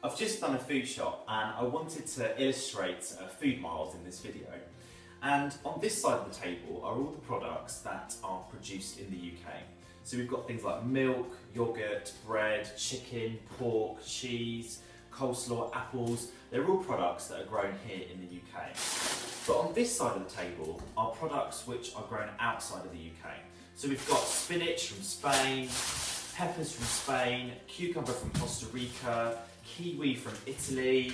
I've just done a food shop and I wanted to illustrate food miles in this video. And on this side of the table are all the products that are produced in the UK. So we've got things like milk, yogurt, bread, chicken, pork, cheese, coleslaw, apples. They're all products that are grown here in the UK. But on this side of the table are products which are grown outside of the UK. So we've got spinach from Spain, peppers from Spain, cucumber from Costa Rica, kiwi from Italy,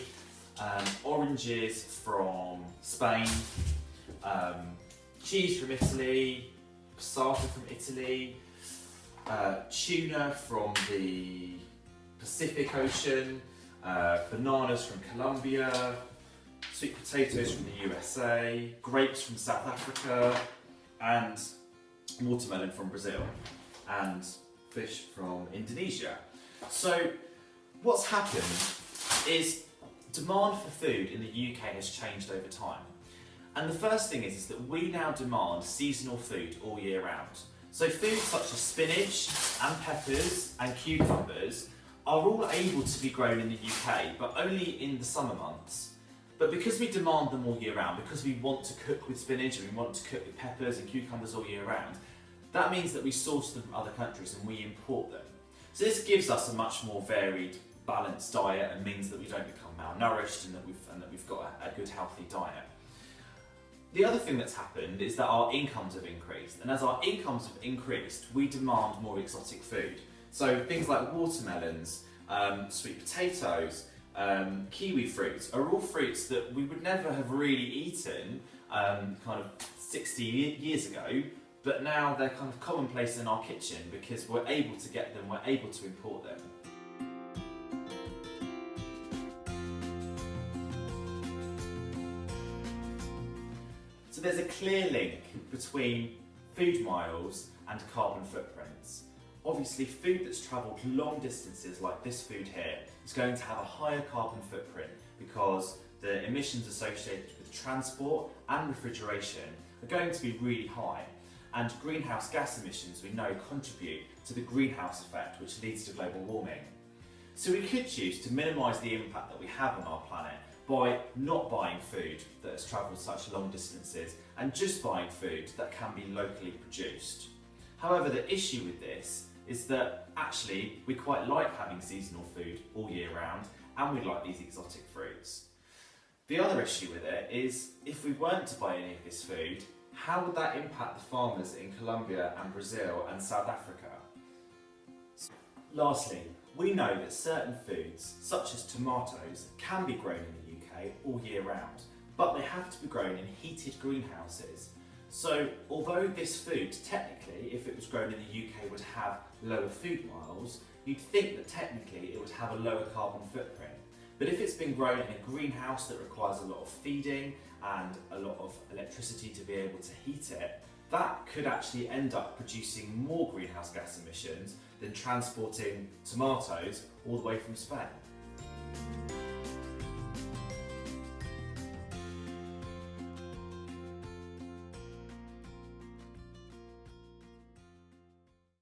oranges from Spain, cheese from Italy, passata from Italy, tuna from the Pacific Ocean, bananas from Colombia, sweet potatoes from the USA, grapes from South Africa, and watermelon from Brazil, and fish from Indonesia. So what's happened is demand for food in the UK has changed over time. And the first thing is that we now demand seasonal food all year round. So foods such as spinach and peppers and cucumbers are all able to be grown in the UK, but only in the summer months. But because we demand them all year round, because we want to cook with spinach and we want to cook with peppers and cucumbers all year round, that means that we source them from other countries and we import them. So this gives us a much more varied, balanced diet and means that we don't become malnourished and that we've got a good, healthy diet. The other thing that's happened is that our incomes have increased, and as our incomes have increased, we demand more exotic food. So things like watermelons, sweet potatoes, kiwi fruits are all fruits that we would never have really eaten kind of 60 years ago, but now they're kind of commonplace in our kitchen because we're able to get them, we're able to import them. So there's a clear link between food miles and carbon footprints. Obviously, food that's travelled long distances like this food here is going to have a higher carbon footprint because the emissions associated with transport and refrigeration are going to be really high. And greenhouse gas emissions, we know, contribute to the greenhouse effect, which leads to global warming. So we could choose to minimise the impact that we have on our planet by not buying food that has travelled such long distances and just buying food that can be locally produced. However, the issue with this is that actually we quite like having seasonal food all year round and we like these exotic fruits. The other issue with it is if we weren't to buy any of this food, how would that impact the farmers in Colombia and Brazil and South Africa? Lastly, we know that certain foods, such as tomatoes, can be grown in the UK all year round, but they have to be grown in heated greenhouses. So although this food, technically, if it was grown in the UK, would have lower food miles, you'd think that technically it would have a lower carbon footprint. But if it's been grown in a greenhouse that requires a lot of feeding and a lot of electricity to be able to heat it, that could actually end up producing more greenhouse gas emissions than transporting tomatoes all the way from Spain.